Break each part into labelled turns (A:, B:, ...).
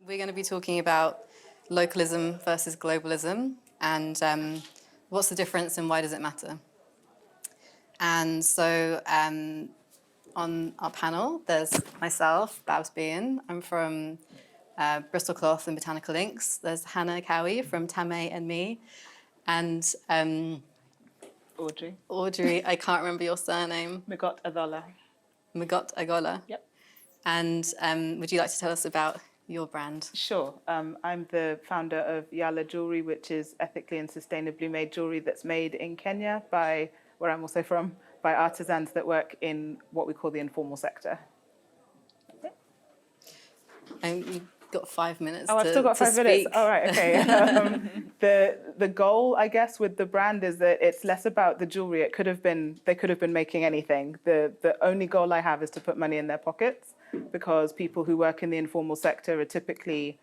A: We're going to be talking about localism versus globalism and what's the difference and why does it matter. And so on our panel, there's myself, Behan. I'm from Bristol Cloth and Botanical Inks. There's Hannah Cowie from Tamay and me. And Audrey, I can't remember your surname.
B: Migot-Adholla.
A: Migot-Adholla.
B: Yep.
A: And would you like to tell us about your brand?
B: Sure. I'm the founder of Yala Jewellery, which is ethically and sustainably made jewellery that's made in Kenya by, where I'm also from, by artisans that work in what we call the informal sector.
A: And you've got 5 minutes.
B: Oh, I've still got 5 minutes. All right, okay. The goal, I guess, with the brand is that it's less about the jewellery. They could have been making anything. The only goal I have is to put money in their pockets, because people who work in the informal sector are typically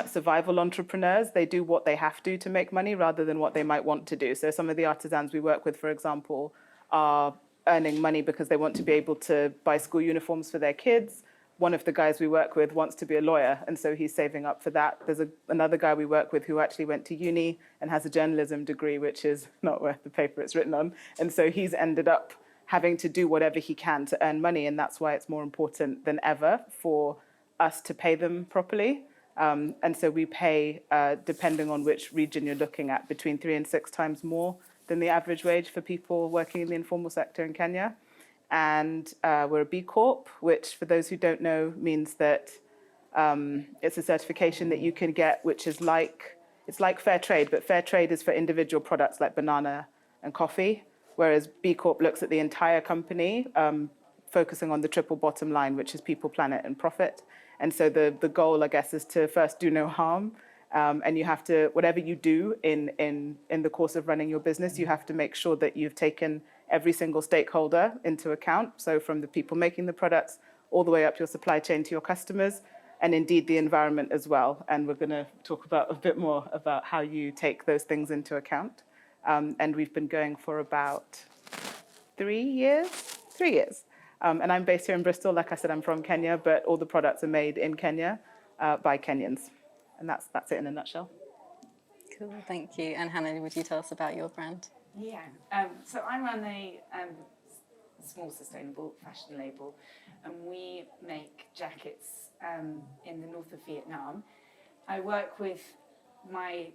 B: survival entrepreneurs. They do what they have to make money rather than what they might want to do. So some of the artisans we work with, for example, are earning money because they want to be able to buy school uniforms for their kids. One of the guys we work with wants to be a lawyer, and so he's saving up for that. There's another guy we work with who actually went to uni and has a journalism degree, which is not worth the paper it's written on. And so he's ended up having to do whatever he can to earn money, and that's why it's more important than ever for us to pay them properly. And so we pay, depending on which region you're looking at, between 3 and 6 times more than the average wage for people working in the informal sector in Kenya. And we're a B Corp, which, for those who don't know, means that it's a certification that you can get, which is it's like fair trade, but fair trade is for individual products like banana and coffee, whereas B Corp looks at the entire company, focusing on the triple bottom line, which is people, planet, and profit. And so the goal, I guess, is to first do no harm. And you have to, whatever you do in the course of running your business, you have to make sure that you've taken every single stakeholder into account. So from the people making the products all the way up your supply chain to your customers, and indeed the environment as well. And we're going to talk about a bit more about how you take those things into account. And we've been going for about 3 years. 3 years. And I'm based here in Bristol. Like I said, I'm from Kenya, but all the products are made in Kenya by Kenyans. And that's it in a nutshell.
A: Cool, thank you. And Hannah, would you tell us about your brand?
C: Yeah, so I run a small sustainable fashion label, and we make jackets in the north of Vietnam. I work with my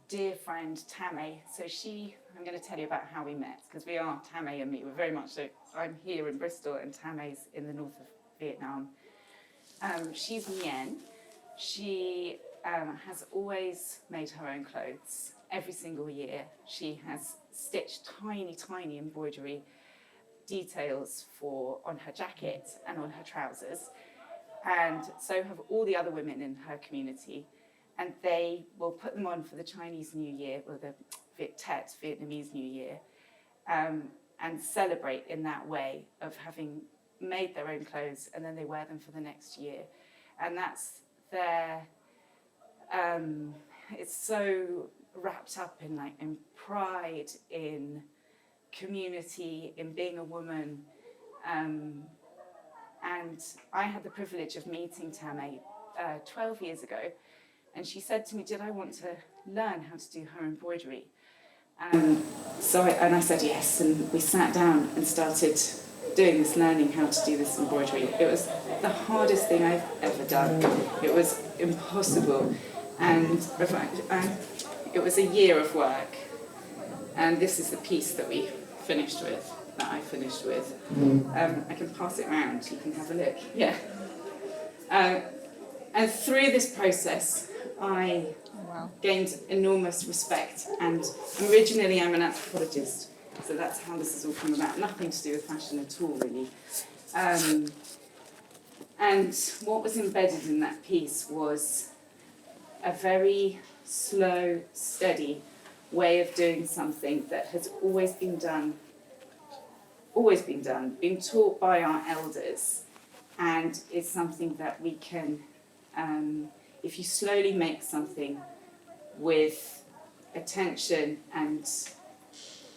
C: dear friend Tamay. So I'm going to tell you about how we met, because we are Tamay and me. We're very much so. I'm here in Bristol and Tamay's in the north of Vietnam. She's Mien. She has always made her own clothes. Every single year, she has stitched tiny embroidery details on her jacket and on her trousers. And so have all the other women in her community. And they will put them on for the Chinese New Year, or the Tet, Vietnamese New Year, and celebrate in that way of having made their own clothes, and then they wear them for the next year. And that's their, it's so wrapped up in pride, in community, in being a woman. And I had the privilege of meeting Tamay 12 years ago, and she said to me, did I want to learn how to do her embroidery? So I said yes, and we sat down and started doing this, learning how to do this embroidery. It was the hardest thing I've ever done. It was impossible. And it was a year of work. And this is the piece that I finished with. I can pass it around, you can have a look. Yeah. And through this process, I gained enormous respect. And originally I'm an anthropologist, so that's how this has all come about. Nothing to do with fashion at all, really. And what was embedded in that piece was a very slow, steady way of doing something that has always been done, been taught by our elders, and is something that we can, if you slowly make something with attention and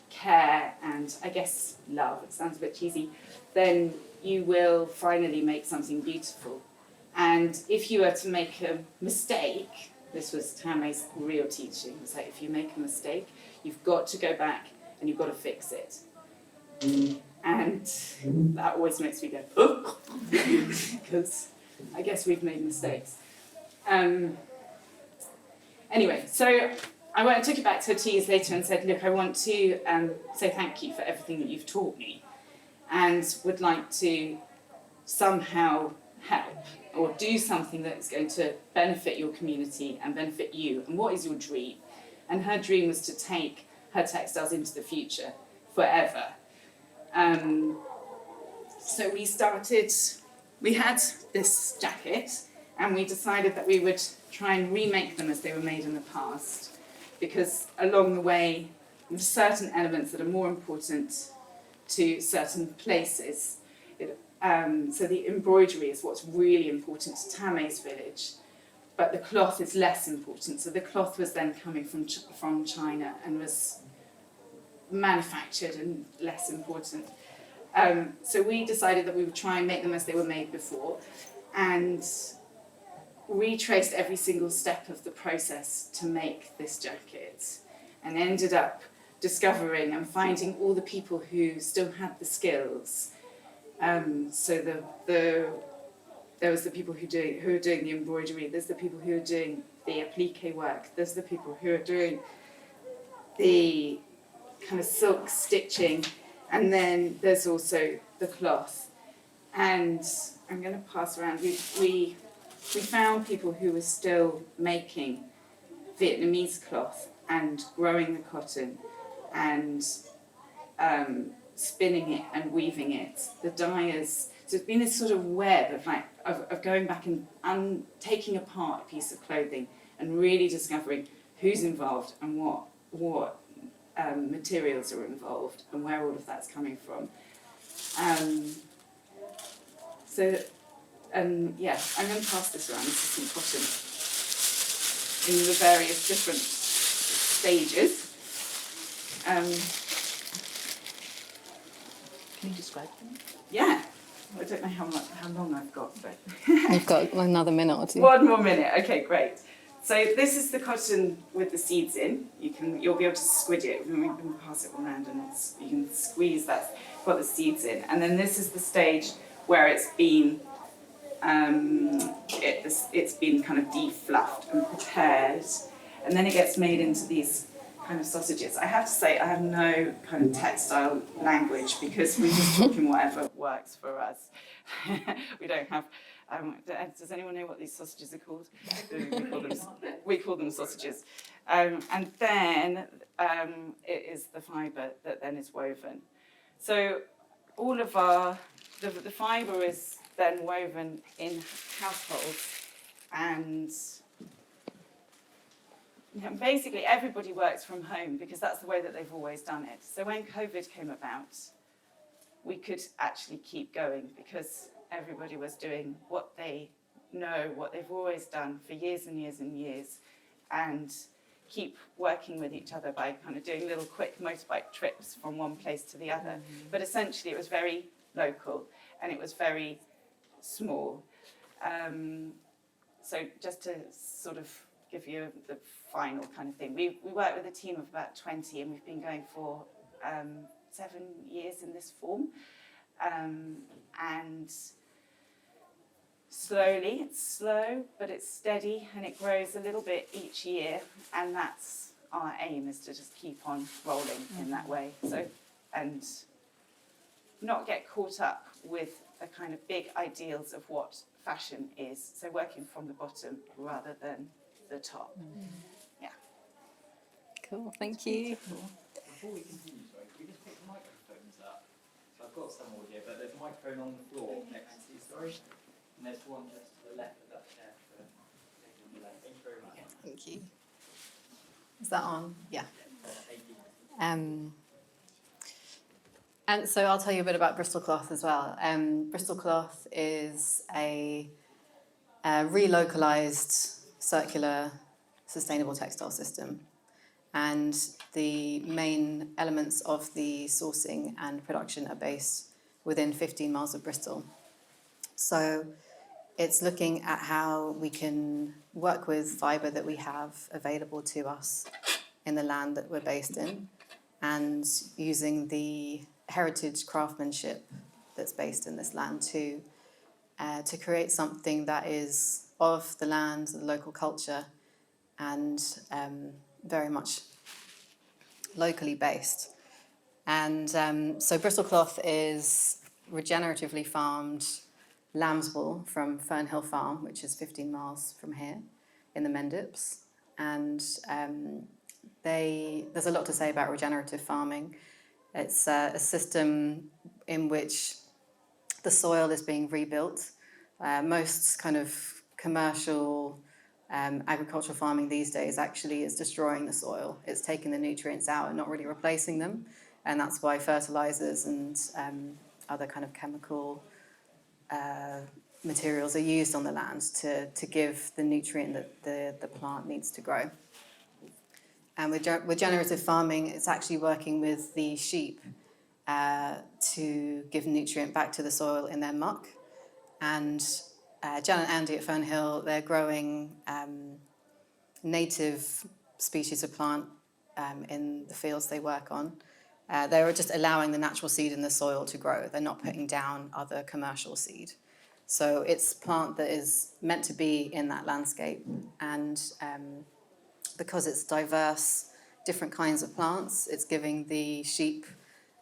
C: care and, I guess, love, it sounds a bit cheesy, then you will finally make something beautiful. And if you were to make a mistake, this was Tamay's real teaching, was like if you make a mistake, you've got to go back and you've got to fix it. And that always makes me go, oh, because I guess we've made mistakes. Anyway, so I took it back to her 2 years later and said, look, I want to say thank you for everything that you've taught me and would like to somehow help or do something that's going to benefit your community and benefit you. And what is your dream? And her dream was to take her textiles into the future forever. So we had this jacket and we decided that we would try and remake them as they were made in the past, because along the way there's certain elements that are more important to certain places. So the embroidery is what's really important to Tamay's village, but the cloth is less important. So the cloth was then coming from China and was manufactured and less important. So we decided that we would try and make them as they were made before, and retraced every single step of the process to make this jacket, and ended up discovering and finding all the people who still had the skills. So there was the people who are doing the embroidery, there's the people who are doing the applique work, there's the people who are doing the kind of silk stitching, and then there's also the cloth. And I'm going to pass around. We found people who were still making Vietnamese cloth and growing the cotton and spinning it and weaving it. The dyers. So it's been this sort of web of going back and taking apart a piece of clothing and really discovering who's involved and what materials are involved and where all of that's coming from. Yeah, I'm going to pass this around. This is some cotton in the various different stages.
B: Can you describe them?
C: Yeah. I don't know how long I've got, but...
A: You've got another minute or two.
C: 1 more minute. Okay, great. So this is the cotton with the seeds in. You'll be able to squid it. We can pass it around and you can squeeze that. Got the seeds in, and then this is the stage where it's been kind of defluffed and prepared, and then it gets made into these kind of sausages. I have to say I have no kind of textile language because we just talk in whatever works for us. We don't have. Does anyone know what these sausages are called? We call them sausages. And then it is the fibre that then is woven. So all of the fibre is then woven in households, and basically everybody works from home because that's the way that they've always done it. So when COVID came about, we could actually keep going because everybody was doing what they know, what they've always done for years and years and years, and keep working with each other by kind of doing little quick motorbike trips from one place to the other. But essentially it was very local and it was very small. So just to sort of give you the final kind of thing, we work with a team of about 20 and we've been going for 7 years in this form. And slowly, it's slow, but it's steady and it grows a little bit each year, and that's our aim, is to just keep on rolling in that way. So, and not get caught up with the kind of big ideals of what fashion is. So working from the bottom rather than the top. Yeah.
A: Cool, thank you.
D: Before we continue, sorry, can we just pick the microphones up? So I've got some audio, but there's a microphone on the floor next to you, sorry. And there's one just to the left of that chair. Thank you very much.
A: Thank you. Is that on? Yeah.
D: Thank you.
A: And so I'll tell you a bit about Bristol cloth as well. Bristol cloth is a relocalized, circular, sustainable textile system. And the main elements of the sourcing and production are based within 15 miles of Bristol. So it's looking at how we can work with fibre that we have available to us in the land that we're based in, and using the heritage craftsmanship that's based in this land to create something that is of the land, the local culture, and very much locally based. And so Bristol cloth is regeneratively farmed lamb's wool from Fernhill Farm, which is 15 miles from here in the Mendips. And there's a lot to say about regenerative farming. It's a system in which the soil is being rebuilt. Most kind of commercial agricultural farming these days actually is destroying the soil. It's taking the nutrients out and not really replacing them. And that's why fertilizers and other kind of chemical materials are used on the land to give the nutrient that the plant needs to grow. And with regenerative farming, it's actually working with the sheep to give nutrient back to the soil in their muck. And Jan and Andy at Fernhill, they're growing native species of plant in the fields they work on. They're just allowing the natural seed in the soil to grow. They're not putting down other commercial seed. So it's plant that is meant to be in that landscape. And because it's diverse, different kinds of plants, it's giving the sheep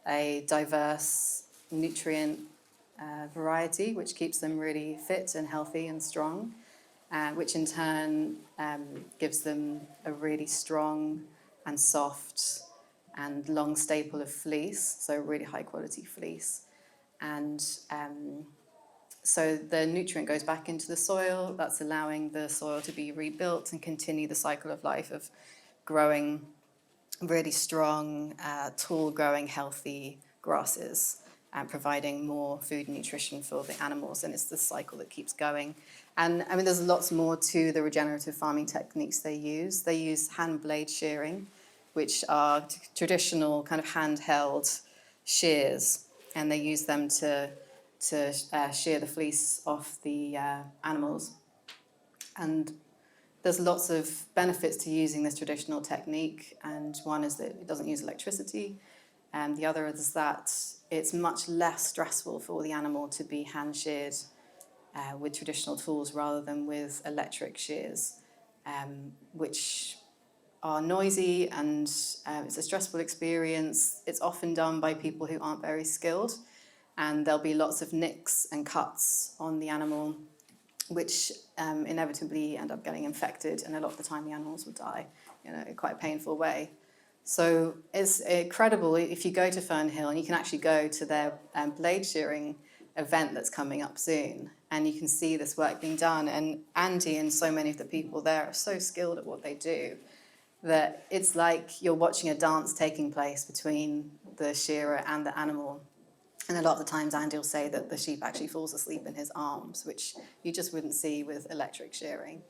A: a diverse nutrient variety, which keeps them really fit and healthy and strong, which in turn gives them a really strong and soft and long staple of fleece, so really high quality fleece. And so the nutrient goes back into the soil. That's allowing the soil to be rebuilt and continue the cycle of life of growing really strong, tall growing, healthy grasses and providing more food and nutrition for the animals. And it's the cycle that keeps going. And I mean, there's lots more to the regenerative farming techniques they use. They use hand blade shearing, which are traditional kind of handheld shears. And they use them to shear the fleece off the animals. And there's lots of benefits to using this traditional technique, and one is that it doesn't use electricity, and the other is that it's much less stressful for the animal to be hand sheared with traditional tools rather than with electric shears, which are noisy, and it's a stressful experience. It's often done by people who aren't very skilled, and there'll be lots of nicks and cuts on the animal, which inevitably end up getting infected, and a lot of the time the animals will die in quite a painful way. So it's incredible if you go to Fernhill, and you can actually go to their blade shearing event that's coming up soon, and you can see this work being done. And Andy and so many of the people there are so skilled at what they do that it's like you're watching a dance taking place between the shearer and the animal. And a lot of the times Andy will say that the sheep actually falls asleep in his arms, which you just wouldn't see with electric shearing.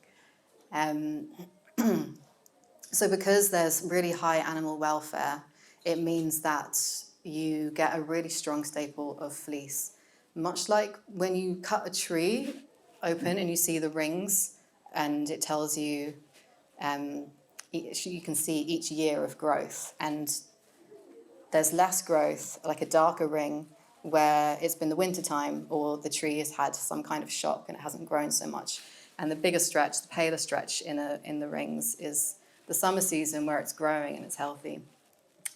A: So because there's really high animal welfare, it means that you get a really strong staple of fleece. Much like when you cut a tree open and you see the rings, and it tells you, you can see each year of growth. And there's less growth, like a darker ring, where it's been the winter time or the tree has had some kind of shock and it hasn't grown so much. And the bigger stretch, the paler stretch in the rings is the summer season where it's growing and it's healthy.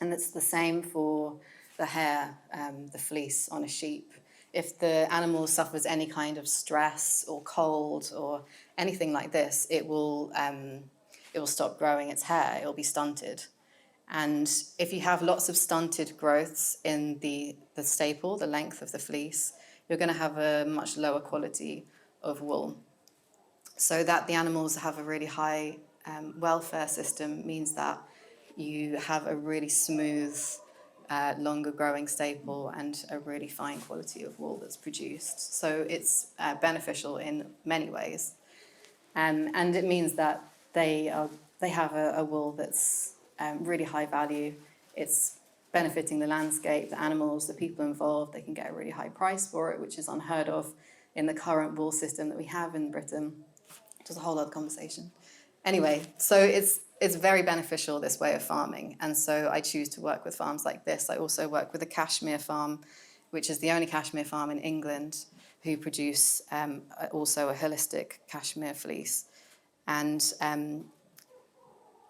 A: And it's the same for the hair, the fleece on a sheep. If the animal suffers any kind of stress or cold or anything like this, it will stop growing its hair. It will be stunted. And if you have lots of stunted growths in the staple, the length of the fleece, you're going to have a much lower quality of wool. So that the animals have a really high welfare system means that you have a really smooth, longer growing staple and a really fine quality of wool that's produced. So it's beneficial in many ways. And it means that they have a wool that's really high value. It's benefiting the landscape, the animals, the people involved. They can get a really high price for it, which is unheard of in the current wool system that we have in Britain, which is a whole other conversation. Anyway, so it's very beneficial, this way of farming, and so I choose to work with farms like this. I also work with a cashmere farm, which is the only cashmere farm in England, who produce also a holistic cashmere fleece. And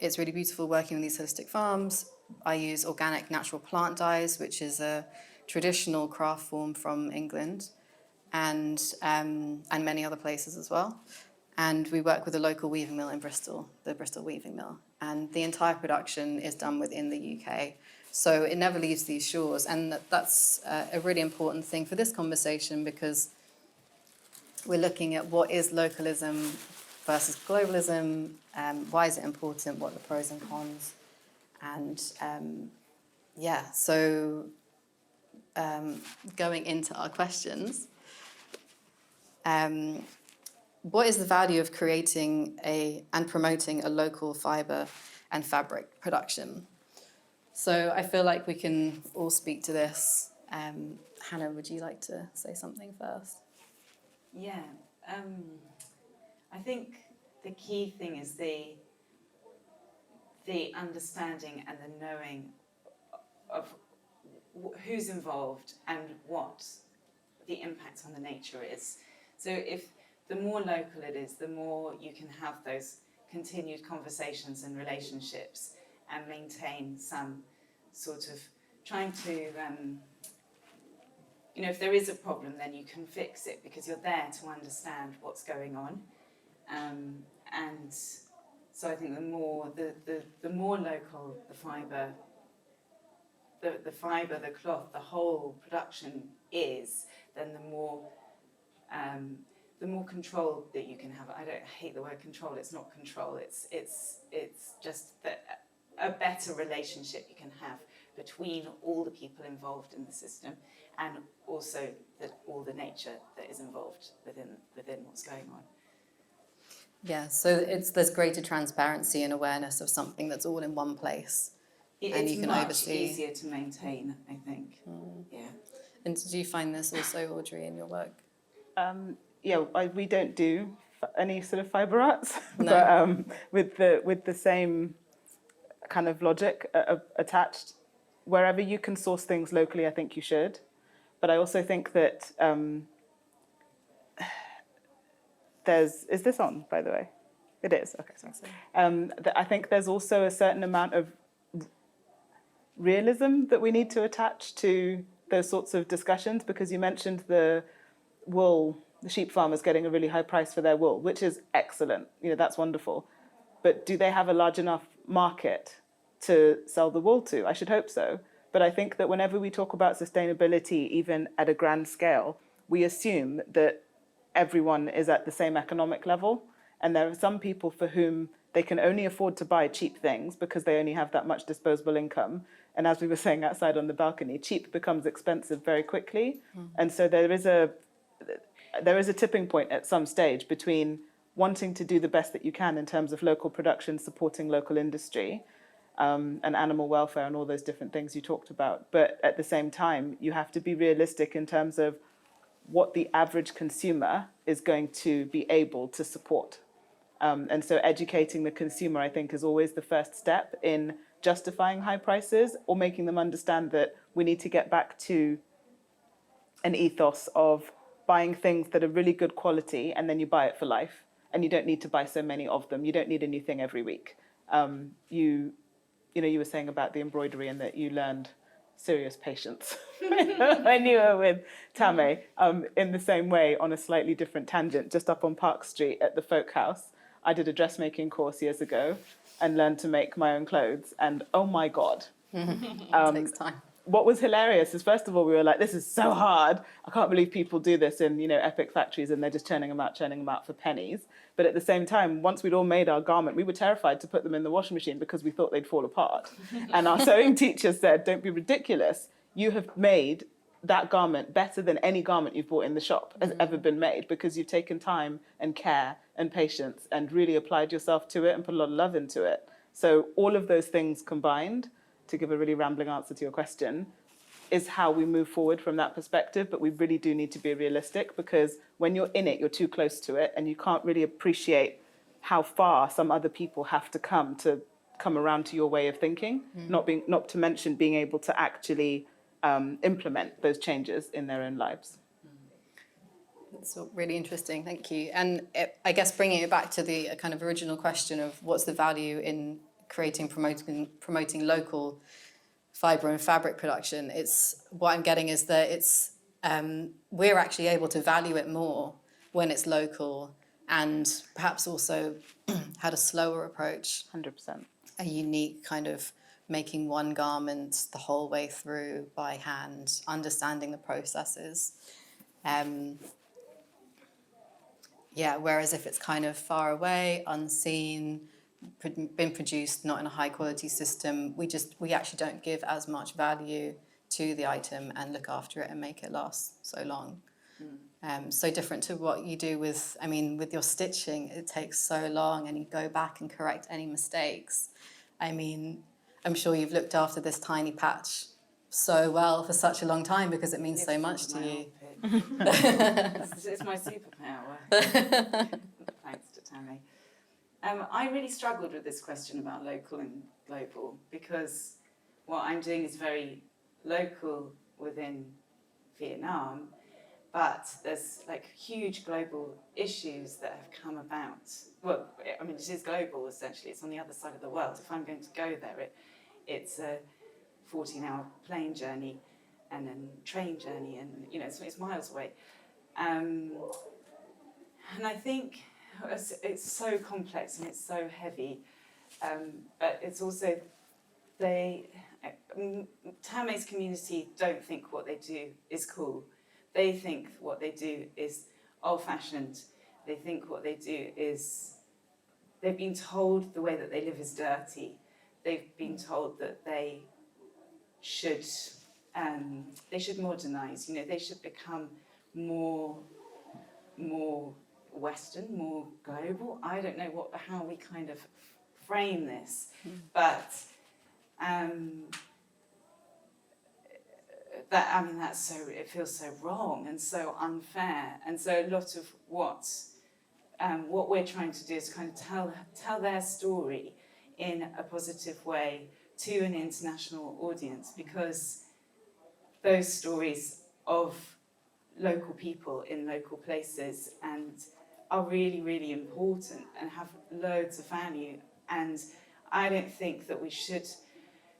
A: it's really beautiful working with these holistic farms. I use organic natural plant dyes, which is a traditional craft form from England and many other places as well. And we work with a local weaving mill in Bristol, the Bristol Weaving Mill. And the entire production is done within the UK. So it never leaves these shores. And that's a really important thing for this conversation, because we're looking at what is localism versus globalism, why is it important, what are the pros and cons. And so going into our questions, what is the value of creating and promoting a local fibre and fabric production? So I feel like we can all speak to this. Hannah, would you like to say something first?
C: Yeah, I think the key thing is the understanding and the knowing of who's involved and what the impact on the nature is. So if the more local it is, the more you can have those continued conversations and relationships and maintain some sort of trying to, if there is a problem, then you can fix it because you're there to understand what's going on. And so I think the more local the fibre, the cloth, the whole production is, then the more control that you can have. I hate the word control. It's not control. It's just that a better relationship you can have between all the people involved in the system, and also all the nature that is involved within what's going on.
A: Yeah, so there's greater transparency and awareness of something that's all in one place. And you can
C: much
A: oversee.
C: Easier to maintain, I think. Yeah.
A: And did you find this also, Audrey, in your work?
B: We don't do any sort of fibre arts,
A: No.
B: but with the same kind of logic attached. Wherever you can source things locally, I think you should. But I also think that is this on, by the way? It is. Okay, sorry. I think there's also a certain amount of realism that we need to attach to those sorts of discussions, because you mentioned the sheep farmers getting a really high price for their wool, which is excellent. That's wonderful. But do they have a large enough market to sell the wool to? I should hope so. But I think that whenever we talk about sustainability, even at a grand scale, we assume that everyone is at the same economic level. And there are some people for whom they can only afford to buy cheap things because they only have that much disposable income. And as we were saying outside on the balcony, cheap becomes expensive very quickly. And so there is a tipping point at some stage between wanting to do the best that you can in terms of local production, supporting local industry, and animal welfare and all those different things you talked about. But at the same time, you have to be realistic in terms of what the average consumer is going to be able to support. And so educating the consumer, I think, is always the first step in justifying high prices, or making them understand that we need to get back to an ethos of buying things that are really good quality, and then you buy it for life. And you don't need to buy so many of them. You don't need a new thing every week. You were saying about the embroidery and that you learned serious patience when you were with Tamay. In the same way, on a slightly different tangent, just up on Park Street at the Folk House, I did a dressmaking course years ago and learned to make my own clothes. And oh my God.
A: It takes time.
B: What was hilarious is, first of all, we were like, this is so hard. I can't believe people do this in, epic factories and they're just churning them out for pennies. But at the same time, once we'd all made our garment, we were terrified to put them in the washing machine because we thought they'd fall apart. And our sewing teacher said, don't be ridiculous. You have made that garment better than any garment you've bought in the shop has ever been made, because you've taken time and care and patience and really applied yourself to it and put a lot of love into it. So all of those things combined, to give a really rambling answer to your question, is how we move forward from that perspective, but we really do need to be realistic, because when you're in it, you're too close to it, and you can't really appreciate how far some other people have to come around to your way of thinking, not to mention being able to actually implement those changes in their own lives.
A: That's really interesting, thank you. And I guess bringing it back to the kind of original question of what's the value in promoting local fibre and fabric production, what I'm getting is that we're actually able to value it more when it's local, and perhaps also had a slower approach.
B: 100%.
A: A unique kind of making one garment the whole way through by hand, understanding the processes. Whereas if it's kind of far away, unseen, been produced not in a high quality system, we actually don't give as much value to the item and look after it and make it last so long. So different to what you do with your stitching, it takes so long and you go back and correct any mistakes. I'm sure you've looked after this tiny patch so well for such a long time because it means so much to you.
C: It's my superpower. Thanks to Tamay. I really struggled with this question about local and global, because what I'm doing is very local within Vietnam, but there's like huge global issues that have come about. Well, it is global essentially. It's on the other side of the world. If I'm going to go there, it's a 14-hour plane journey and then train journey, and it's miles away. And I think it's so complex and it's so heavy, but it's also Tamay's community don't think what they do is cool. They think what they do is old-fashioned. They think what they do is, they've been told the way that they live is dirty. They've been told that they should modernise. They should become more Western, more global. I don't know how we kind of frame this, but it feels so wrong and so unfair. And so a lot of what we're trying to do is kind of tell their story in a positive way to an international audience, because those stories of local people in local places and are really, really important and have loads of value. And I don't think that we should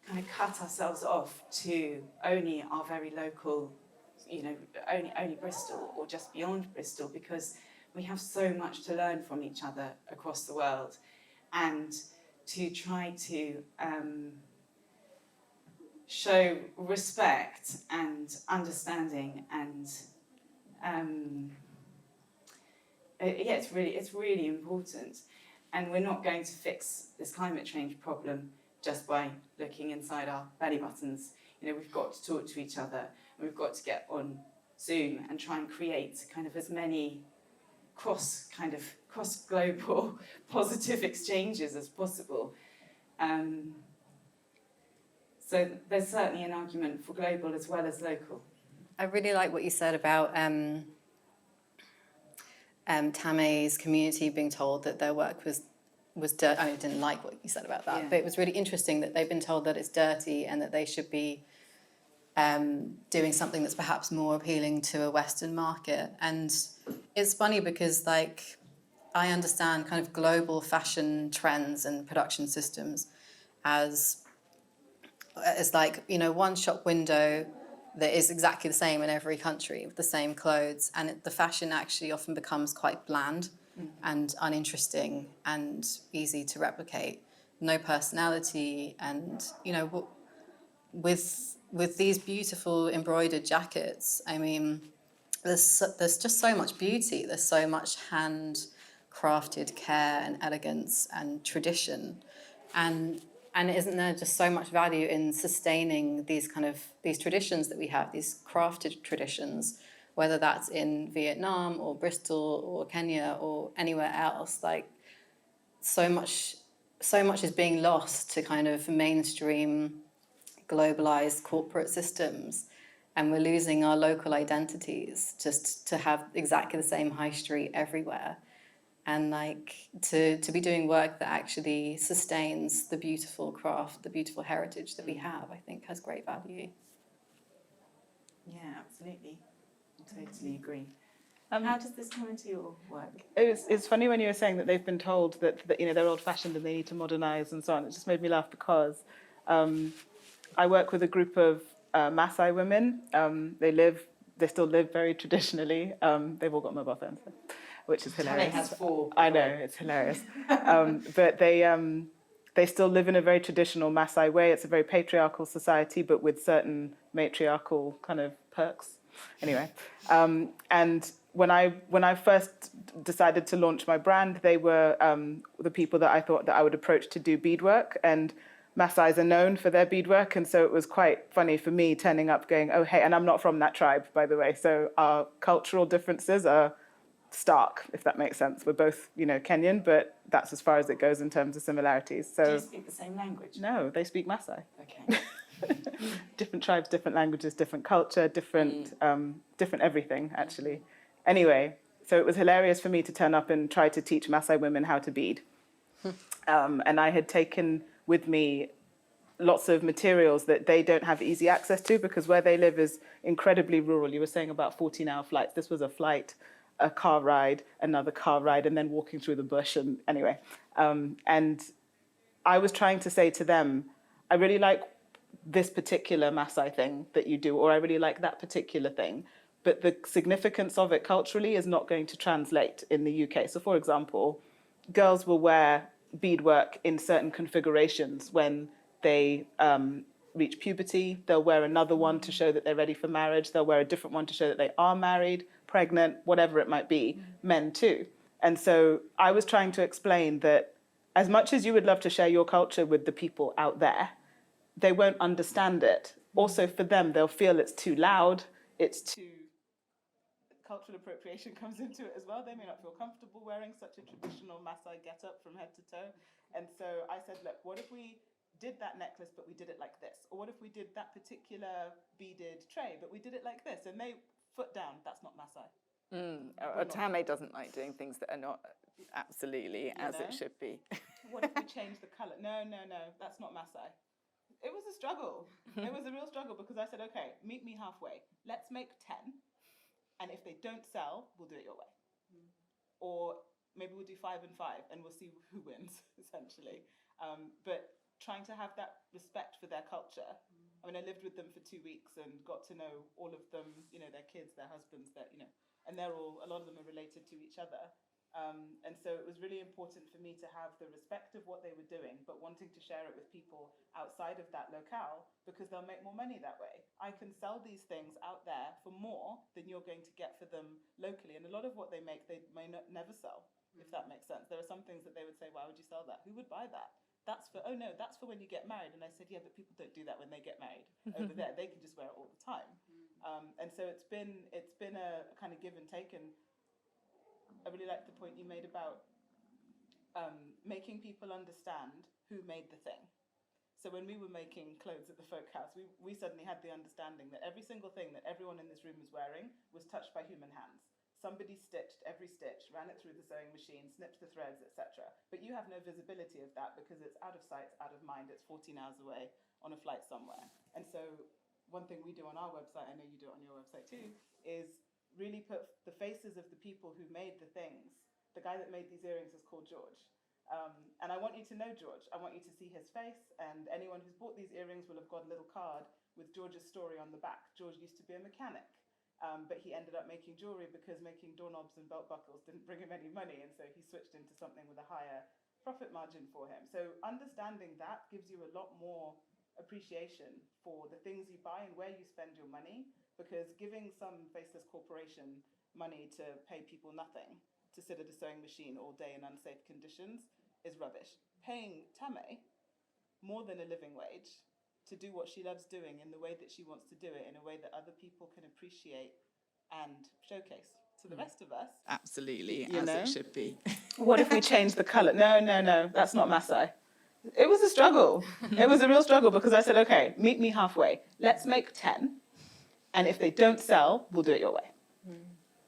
C: kind of cut ourselves off to only our very local, only Bristol or just beyond Bristol, because we have so much to learn from each other across the world, and to try to show respect and understanding and it's really important. And we're not going to fix this climate change problem just by looking inside our belly buttons. We've got to talk to each other, and we've got to get on Zoom and try and create kind of as many cross-global positive exchanges as possible. So there's certainly an argument for global as well as local.
A: I really like what you said about Tamay's community being told that their work was dirty. I didn't like what you said about that, but it was really interesting that they've been told that it's dirty and that they should be doing something that's perhaps more appealing to a Western market. And it's funny because, I understand kind of global fashion trends and production systems as one shop window that is exactly the same in every country with the same clothes, and the fashion actually often becomes quite bland and uninteresting and easy to replicate, no personality. And with these beautiful embroidered jackets, there's just so much beauty, there's so much handcrafted care and elegance and tradition, and isn't there just so much value in sustaining these traditions that we have, these crafted traditions, whether that's in Vietnam or Bristol or Kenya or anywhere else? So much is being lost to kind of mainstream globalized corporate systems. and we're losing our local identities just to have exactly the same high street everywhere. And like to be doing work that actually sustains the beautiful craft, the beautiful heritage that we have, I think has great value.
C: Yeah, absolutely. I totally agree. How does this come into your work?
B: It's funny when you were saying that they've been told that you know, they're old-fashioned and they need to modernise and so on. It just made me laugh because I work with a group of Maasai women. They still live very traditionally. They've all got mobile phones, which is hilarious.
C: Tamay has 4.
B: I know, it's hilarious. But they still live in a very traditional Maasai way. It's a very patriarchal society, but with certain matriarchal kind of perks. Anyway, and when I first decided to launch my brand, they were the people that I thought that I would approach to do beadwork. And Maasais are known for their beadwork, and so it was quite funny for me turning up going, oh, hey, and I'm not from that tribe, by the way, so our cultural differences are stark, if that makes sense. We're both, you know, Kenyan, but that's as far as it goes in terms of similarities. So,
C: do you speak the same language?
B: No, they speak Maasai.
C: Okay.
B: Different tribes, different languages, different culture, different everything, actually. Anyway, so it was hilarious for me to turn up and try to teach Maasai women how to bead. And I had taken with me lots of materials that they don't have easy access to because where they live is incredibly rural. You were saying about 14-hour flights. This was a flight, a car ride, another car ride, and then walking through the bush. And anyway, and I was trying to say to them, I really like this particular Maasai thing that you do, or I really like that particular thing. But the significance of it culturally is not going to translate in the UK. So for example, girls will wear beadwork in certain configurations when they reach puberty. They'll wear another one to show that they're ready for marriage. They'll wear a different one to show that they are married, pregnant, whatever it might be, men too. And so I was trying to explain that as much as you would love to share your culture with the people out there, they won't understand it. Also for them, they'll feel it's too loud, it's too... Cultural appropriation comes into it as well. They may not feel comfortable wearing such a traditional Maasai get-up from head to toe. And so I said, look, what if we did that necklace, but we did it like this? Or what if we did that particular beaded tray, but we did it like this? And they, foot down, that's not Maasai.
E: Tamay doesn't like doing things that are not absolutely as it should be.
B: What if we change the colour? No, that's not Maasai. It was a struggle. It was a real struggle because I said, okay, meet me halfway. Let's make 10. And if they don't sell, we'll do it your way. Or maybe we'll do 5 and 5 and we'll see who wins, essentially. But trying to have that respect for their culture. I mean, I lived with them for 2 weeks and got to know all of them, you know, their kids, their husbands, and they're all, a lot of them are related to each other. And so it was really important for me to have the respect of what they were doing, but wanting to share it with people outside of that locale because they'll make more money that way. I can sell these things out there for more than you're going to get for them locally. And a lot of what they make, they may never sell, if that makes sense. There are some things that they would say, why would you sell that? Who would buy that? That's for, oh no, that's for when you get married. And I said, yeah, but people don't do that when they get married over there. They can just wear it all the time. And so it's been a kind of give and take. And I really like the point you made about making people understand who made the thing. So when we were making clothes at the Folk House, we suddenly had the understanding that every single thing that everyone in this room was wearing was touched by human hands. Somebody stitched every stitch, ran it through the sewing machine, snipped the threads, etc. But you have no visibility of that because it's out of sight, out of mind. It's 14 hours away on a flight somewhere. And so one thing we do on our website, I know you do it on your website too, is really put the faces of the people who made the things. The guy that made these earrings is called George. And I want you to know George. I want you to see his face, and anyone who's bought these earrings will have got a little card with George's story on the back. George used to be a mechanic, but he ended up making jewellery because making doorknobs and belt buckles didn't bring him any money, and so he switched into something with a higher profit margin for him. So understanding that gives you a lot more appreciation for the things you buy and where you spend your money, because giving some faceless corporation money to pay people nothing to sit at a sewing machine all day in unsafe conditions is rubbish. Paying Tamay more than a living wage to do what she loves doing in the way that she wants to do it, in a way that other people can appreciate and showcase to the rest of us.
E: Absolutely,
B: You
E: as
B: know?
E: it should be.
B: What if we change the colour? No, that's not Maasai. It was a struggle. It was a real struggle because I said, okay, meet me halfway. Let's make 10. And if they don't sell, we'll do it your way.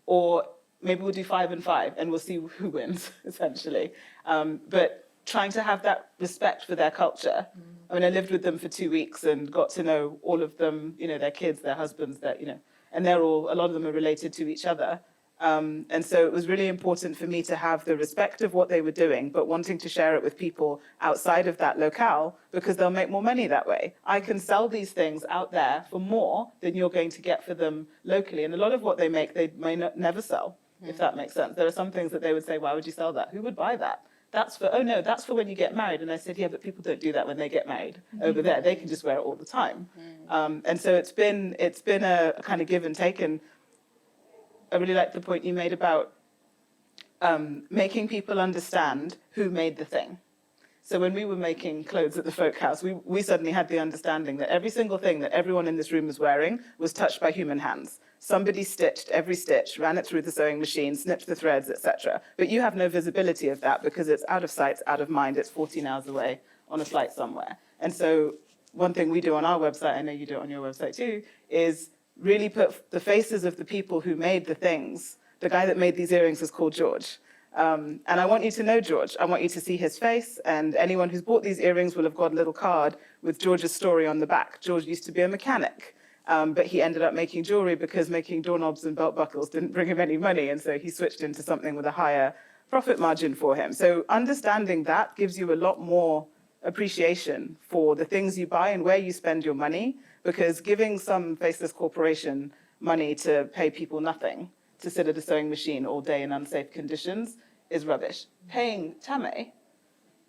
B: Or maybe we'll do 5 and 5 and we'll see who wins, essentially. But trying to have that respect for their culture. I mean, I lived with them for 2 weeks and got to know all of them, their kids, their husbands, and a lot of them are related to each other. And so it was really important for me to have the respect of what they were doing, but wanting to share it with people outside of that locale because they'll make more money that way. I can sell these things out there for more than you're going to get for them locally. And a lot of what they make, they may never sell, if that makes sense. There are some things that they would say, why would you sell that? Who would buy that? That's for when you get married. And I said, yeah, but people don't do that when they get married over there. They can just wear it all the time. And so it's been a kind of give and take. And I really like the point you made about making people understand who made the thing. So when we were making clothes at the Folk House, we suddenly had the understanding that every single thing that everyone in this room was wearing was touched by human hands. Somebody stitched every stitch, ran it through the sewing machine, snipped the threads, etc. But you have no visibility of that because it's out of sight, out of mind. It's 14 hours away on a flight somewhere. And so one thing we do on our website, I know you do it on your website too, is really put the faces of the people who made the things. The guy that made these earrings is called George. And I want you to know George. I want you to see his face. And anyone who's bought these earrings will have got a little card with George's story on the back. George used to be a mechanic. But he ended up making jewelry because making doorknobs and belt buckles didn't bring him any money. And so he switched into something with a higher profit margin for him. So understanding that gives you a lot more appreciation for the things you buy and where you spend your money, because giving some faceless corporation money to pay people nothing to sit at a sewing machine all day in unsafe conditions is rubbish. Paying Tamay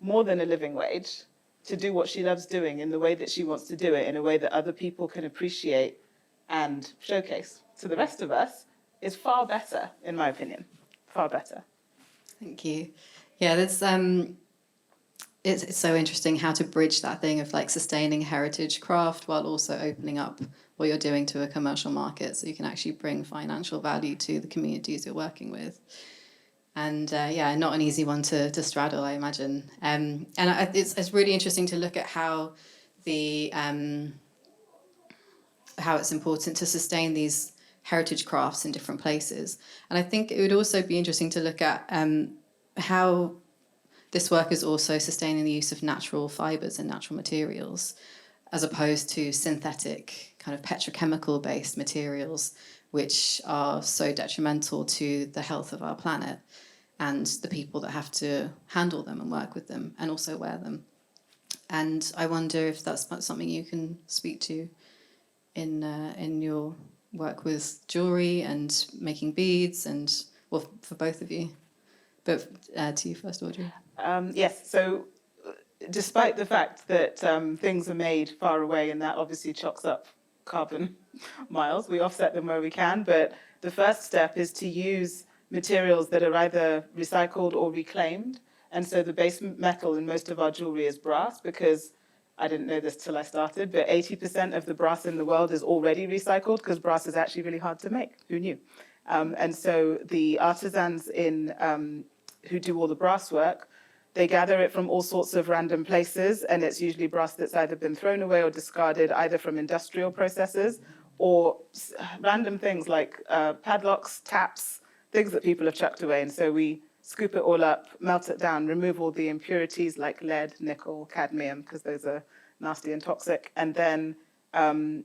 B: more than a living wage to do what she loves doing in the way that she wants to do it, in a way that other people can appreciate and showcase to the rest of us, is far better, in my opinion. Far better.
A: Thank you. Yeah, there's it's so interesting how to bridge that thing of like sustaining heritage craft while also opening up what you're doing to a commercial market, so you can actually bring financial value to the communities you're working with. And not an easy one to straddle, I imagine. It's really interesting to look at how how it's important to sustain these heritage crafts in different places. And I think it would also be interesting to look at how this work is also sustaining the use of natural fibres and natural materials, as opposed to synthetic kind of petrochemical-based materials, which are so detrimental to the health of our planet and the people that have to handle them and work with them and also wear them. And I wonder if that's something you can speak to in your work with jewellery and making beads, and well, for both of you. But to you first, Audrey.
B: Yes, so despite the fact that things are made far away, and that obviously chalks up carbon miles, we offset them where we can, but the first step is to use materials that are either recycled or reclaimed. And so the base metal in most of our jewelry is brass, because I didn't know this till I started, but 80% of the brass in the world is already recycled, because brass is actually really hard to make. Who knew? And so the artisans who do all the brass work, they gather it from all sorts of random places, and it's usually brass that's either been thrown away or discarded, either from industrial processes or random things like padlocks, taps, things that people have chucked away. And so we scoop it all up, melt it down, remove all the impurities like lead, nickel, cadmium, because those are nasty and toxic, and then turn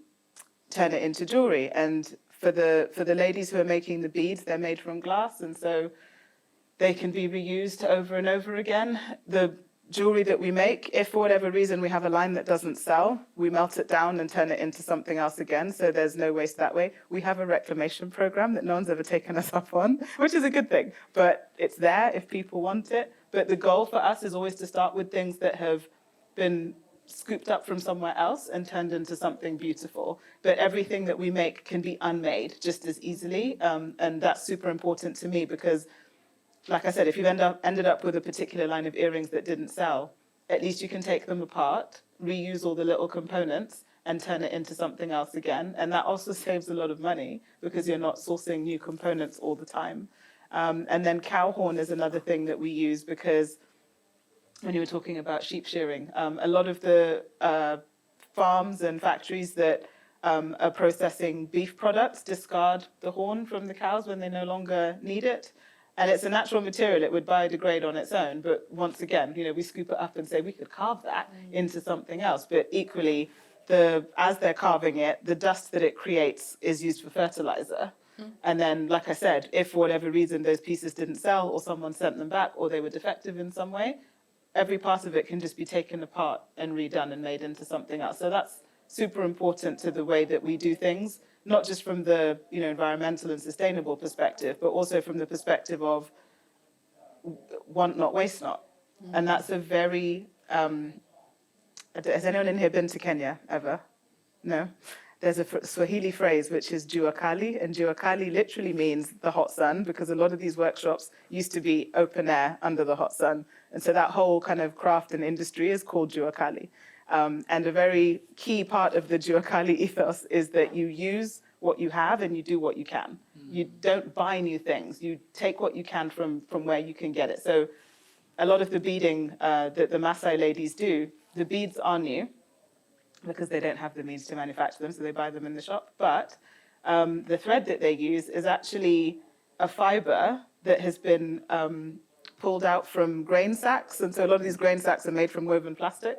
B: it into jewelry. And for the ladies who are making the beads, they're made from glass, and so they can be reused over and over again. The jewelry that we make, if for whatever reason we have a line that doesn't sell, we melt it down and turn it into something else again, so there's no waste that way. We have a reclamation program that no one's ever taken us up on, which is a good thing, but it's there if people want it. But the goal for us is always to start with things that have been scooped up from somewhere else and turned into something beautiful. But everything that we make can be unmade just as easily, and that's super important to me, because like I said, if you've ended up with a particular line of earrings that didn't sell, at least you can take them apart, reuse all the little components, and turn it into something else again. And that also saves a lot of money, because you're not sourcing new components all the time. And then cow horn is another thing that we use, because when you were talking about sheep shearing, a lot of the farms and factories that are processing beef products, discard the horn from the cows when they no longer need it. And it's a natural material, it would biodegrade on its own. But once again, we scoop it up and say we could carve that into something else. But equally, as they're carving it, the dust that it creates is used for fertilizer. And then, like I said, if for whatever reason those pieces didn't sell or someone sent them back or they were defective in some way, every part of it can just be taken apart and redone and made into something else. So that's super important to the way that we do things, not just from the environmental and sustainable perspective, but also from the perspective of want not, waste not. And that's a very, has anyone in here been to Kenya ever? No? There's a Swahili phrase which is jua kali, and jua kali literally means the hot sun, because a lot of these workshops used to be open air under the hot sun. And so that whole kind of craft and industry is called jua kali. And a very key part of the jua kali ethos is that you use what you have and you do what you can. You don't buy new things. You take what you can from where you can get it. So a lot of the beading that the Maasai ladies do, the beads are new, because they don't have the means to manufacture them, so they buy them in the shop. But the thread that they use is actually a fibre that has been pulled out from grain sacks. And so a lot of these grain sacks are made from woven plastic.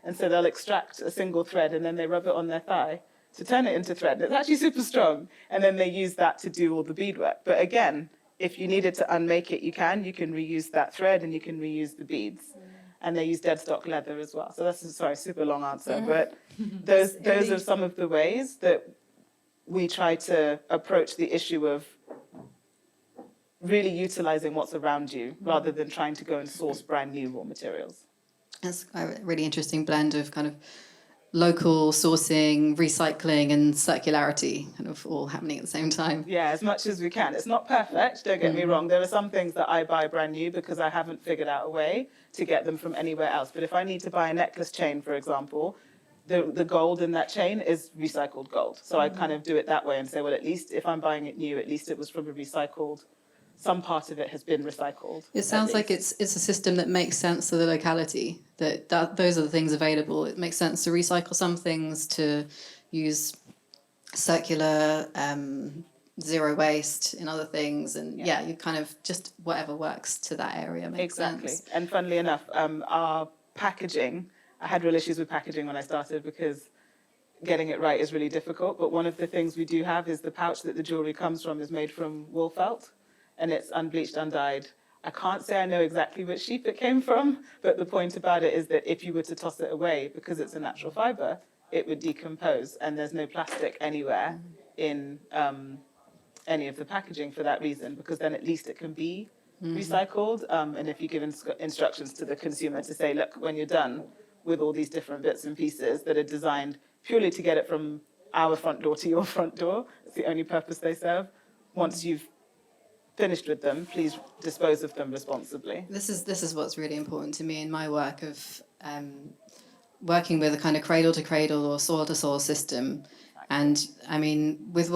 B: And so they'll extract a single thread and then they rub it on their thigh to turn it into thread. It's actually super strong. And then they use that to do all the beadwork. But again, if you needed to unmake it, you can reuse that thread and you can reuse the beads. And they use dead stock leather as well. So that's a super long answer, but those are some of the ways that we try to approach the issue of really utilizing what's around you rather than trying to go and source brand new raw materials.
A: It's a really interesting blend of kind of local sourcing, recycling, and circularity kind of all happening at the same time.
B: Yeah, as much as we can. It's not perfect, don't get me wrong. There are some things that I buy brand new because I haven't figured out a way to get them from anywhere else. But if I need to buy a necklace chain, for example, the gold in that chain is recycled gold. So I kind of do it that way and say, well, at least if I'm buying it new, at least it was from a recycled, some part of it has been recycled.
A: It sounds like it's a system that makes sense to the locality, that those are the things available. It makes sense to recycle some things, to use circular, zero waste in other things. And you kind of just whatever works to that area makes sense.
B: Exactly. And funnily enough, our packaging, I had real issues with packaging when I started because getting it right is really difficult. But one of the things we do have is the pouch that the jewellery comes from is made from wool felt. And it's unbleached, undyed. I can't say I know exactly which sheep it came from, but the point about it is that if you were to toss it away, because it's a natural fibre, it would decompose, and there's no plastic anywhere in any of the packaging for that reason, because then at least it can be recycled. And if you give instructions to the consumer to say, look, when you're done with all these different bits and pieces that are designed purely to get it from our front door to your front door, it's the only purpose they serve. Once you've finished with them, please dispose of them responsibly.
A: This is what's really important to me in my work of working with a kind of cradle to cradle or soil to soil system. And I mean, with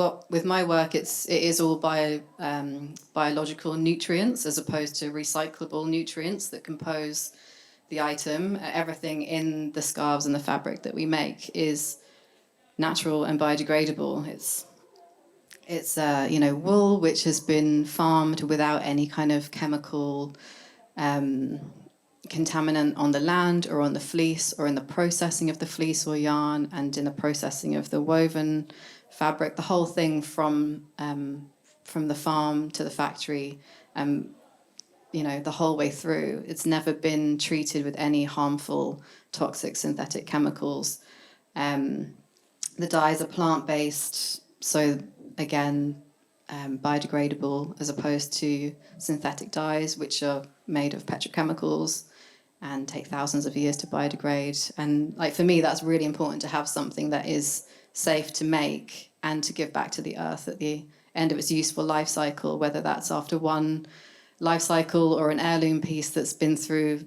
A: my work, it is all biological nutrients as opposed to recyclable nutrients that compose the item. Everything in the scarves and the fabric that we make is natural and biodegradable. It's wool which has been farmed without any kind of chemical contaminant on the land or on the fleece or in the processing of the fleece or yarn and in the processing of the woven fabric. The whole thing from the farm to the factory, the whole way through. It's never been treated with any harmful, toxic synthetic chemicals. The dyes are plant-based, so again, biodegradable as opposed to synthetic dyes, which are made of petrochemicals and take thousands of years to biodegrade. And for me, that's really important to have something that is safe to make and to give back to the earth at the end of its useful life cycle, whether that's after one life cycle or an heirloom piece that's been through,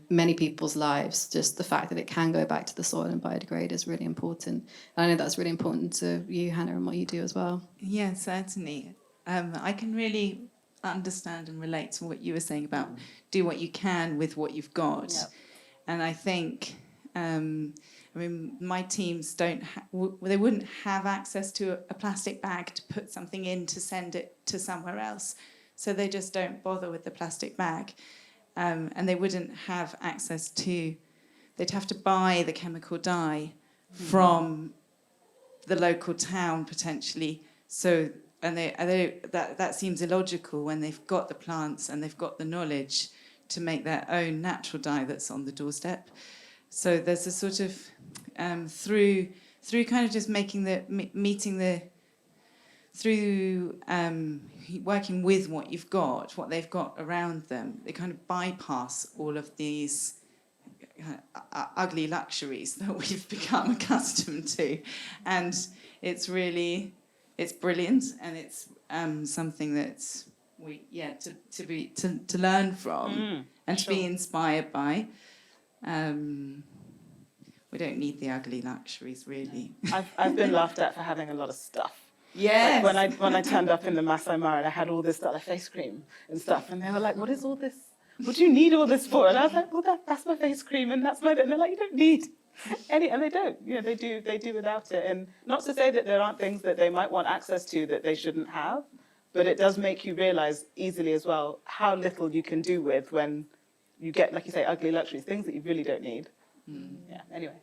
A: many people's lives. Just the fact that it can go back to the soil and biodegrade is really important. And I know that's really important to you, Hannah, and what you do as well.
F: Yeah, certainly. I can really understand and relate to what you were saying about do what you can with what you've got. Yep. And I think, I mean, my teams they wouldn't have access to a plastic bag to put something in to send it to somewhere else. So they just don't bother with the plastic bag. And they wouldn't have access to, they'd have to buy the chemical dye from the local town potentially. So, and that seems illogical when they've got the plants and they've got the knowledge to make their own natural dye that's on the doorstep. So there's a sort of through kind of just working with what they've got around them, they kind of bypass all of these ugly luxuries that we've become accustomed to, and it's brilliant, and it's something that to learn from and to be inspired by. We don't need the ugly luxuries, really.
B: I've been laughed at for having a lot of stuff.
F: Yes.
B: Like when I turned up in the Masai Mara and I had all this stuff, like face cream and stuff, and they were like, "What is all this? What do you need all this for?" And I was like, "Well, that's my face cream, and that's my." And they're like, "You don't need any," and they don't. You know, they do without it. And not to say that there aren't things that they might want access to that they shouldn't have, but it does make you realise easily as well how little you can do with when you get, like you say, ugly luxuries, things that you really don't need. Yeah. Anyway.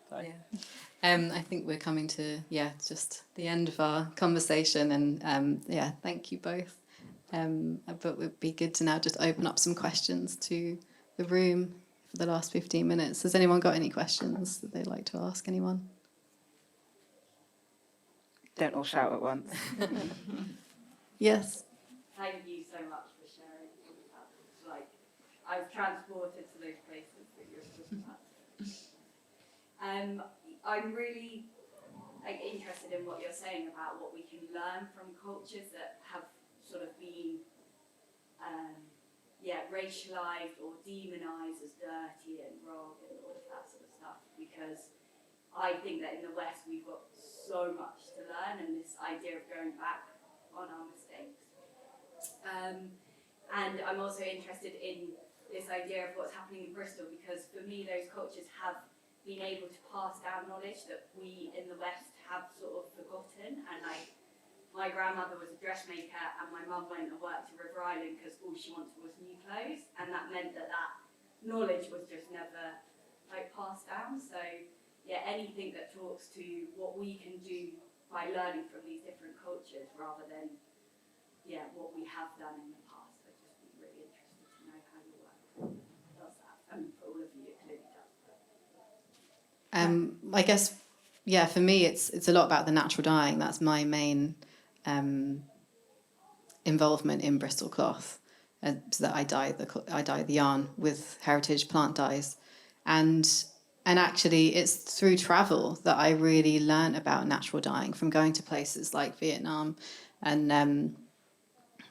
B: Sorry.
A: Yeah. I think we're coming to just the end of our conversation, and thank you both. But it would be good to now just open up some questions to the room for the last 15 minutes. Has anyone got any questions that they'd like to ask anyone?
B: Don't all shout at once.
A: Yes.
G: Thank you so much for sharing. Like, I was transported to those places that you were talking about. I'm really interested in what you're saying about what we can learn from cultures that have sort of been racialized or demonized as dirty and wrong and all of that sort of stuff, because I think that in the West we've got so much to learn, and this idea of going back on our mistakes. And I'm also interested in this idea of what's happening in Bristol, because for me those cultures have been able to pass down knowledge that we in the West have sort of forgotten. And like, my grandmother was a dressmaker, and my mum went and worked to River Island because all she wanted was new clothes, and that meant that knowledge was just never passed down. So yeah, anything that talks to what we can do by learning from these different cultures rather than what we have done in the past. I'd just be really interested to know how your work does that. I mean, for all of you, it clearly does.
A: I guess, for me, it's a lot about the natural dyeing. That's my main involvement in Bristol cloth. So that I dye the yarn with heritage plant dyes, and actually it's through travel that I really learned about natural dyeing, from going to places like Vietnam and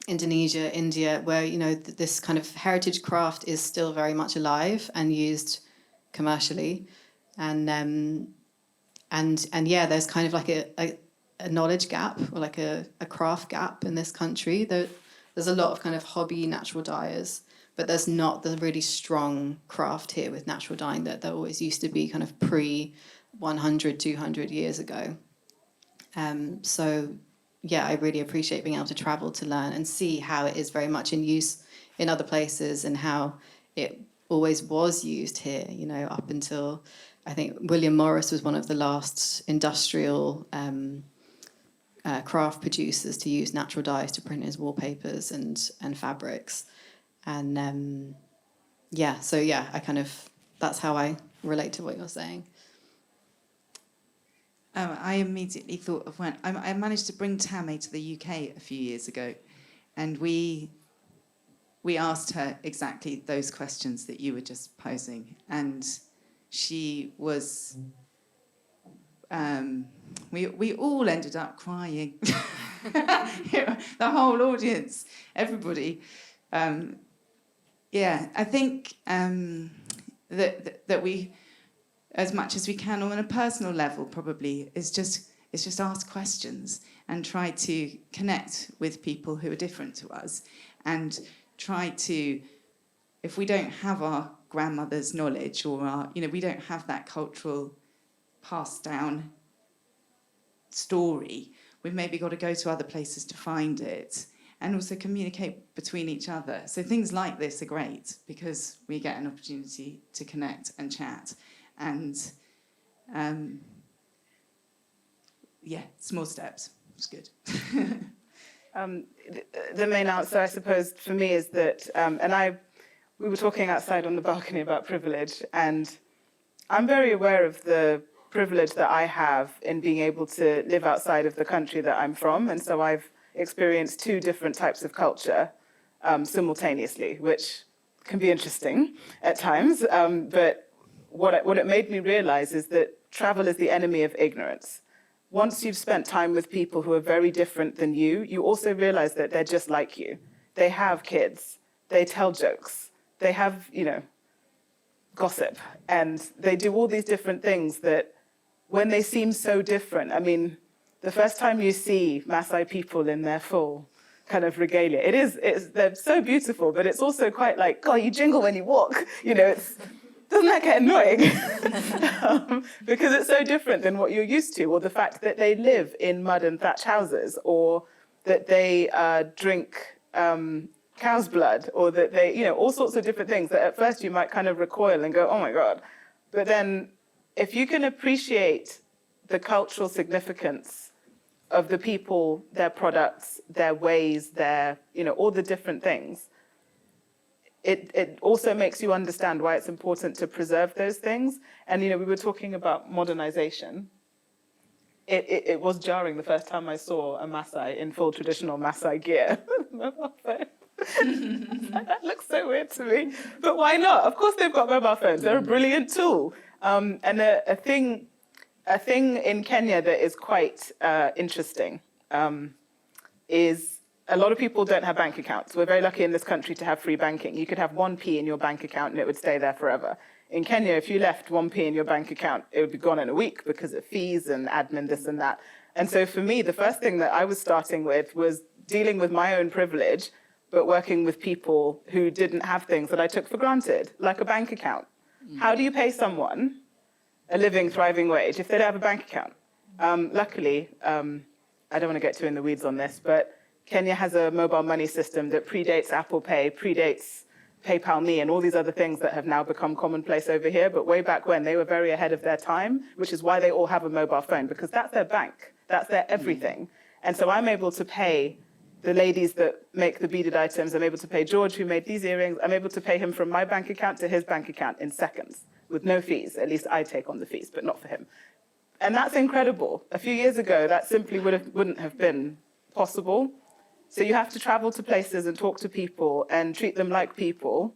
A: Indonesia, India, where this kind of heritage craft is still very much alive and used commercially. And there's kind of like a knowledge gap, or like a craft gap in this country. There's a lot of kind of hobby natural dyers, but there's not the really strong craft here with natural dyeing that there always used to be kind of pre 100, 200 years ago. I really appreciate being able to travel to learn and see how it is very much in use in other places, and how it always was used here, up until, I think William Morris was one of the last industrial craft producers to use natural dyes to print his wallpapers and fabrics. And that's how I relate to what you're saying.
F: I immediately thought of when I managed to bring Tamay to the UK a few years ago, and we asked her exactly those questions that you were just posing, and she was. We all ended up crying. The whole audience, everybody. I think that we, as much as we can on a personal level, probably is just ask questions and try to connect with people who are different to us, and try to, if we don't have our grandmother's knowledge, or we don't have that cultural passed down story. We've maybe got to go to other places to find it, and also communicate between each other. So things like this are great because we get an opportunity to connect and chat. And small steps. It's good.
B: The main answer, I suppose, for me is that, we were talking outside on the balcony about privilege, and I'm very aware of the privilege that I have in being able to live outside of the country that I'm from, and so I've experienced two different types of culture simultaneously, which can be interesting at times, but what it made me realize is that travel is the enemy of ignorance. Once you've spent time with people who are very different than you also realize that they're just like you. They have kids, they tell jokes, they have, gossip, and they do all these different things that when they seem so different, I mean, the first time you see Maasai people in their full kind of regalia, they're so beautiful, but it's also quite like, God, you jingle when you walk, doesn't that get annoying? Because it's so different than what you're used to, or the fact that they live in mud and thatch houses, or that they drink cow's blood, or that they, all sorts of different things that at first you might kind of recoil and go, oh my God. But then if you can appreciate the cultural significance of the people, their products, their ways, their, all the different things, it also makes you understand why it's important to preserve those things. And, we were talking about modernization. It was jarring the first time I saw a Maasai in full traditional Maasai gear. That looks so weird to me. But why not? Of course they've got mobile phones. They're a brilliant tool. And a thing in Kenya that is quite interesting is a lot of people don't have bank accounts. We're very lucky in this country to have free banking. You could have 1p in your bank account and it would stay there forever. In Kenya, if you left 1p in your bank account, it would be gone in a week because of fees and admin, this and that. And so for me, the first thing that I was starting with was dealing with my own privilege, but working with people who didn't have things that I took for granted, like a bank account. How do you pay someone a living, thriving wage if they don't have a bank account? Luckily, I don't want to get too in the weeds on this, but Kenya has a mobile money system that predates Apple Pay, predates PayPal Me, and all these other things that have now become commonplace over here. But way back when, they were very ahead of their time, which is why they all have a mobile phone, because that's their bank, that's their everything. And so I'm able to pay the ladies that make the beaded items. I'm able to pay George, who made these earrings. I'm able to pay him from my bank account to his bank account in seconds with no fees. At least I take on the fees, but not for him. And that's incredible. A few years ago, that simply wouldn't have been possible. So you have to travel to places and talk to people and treat them like people,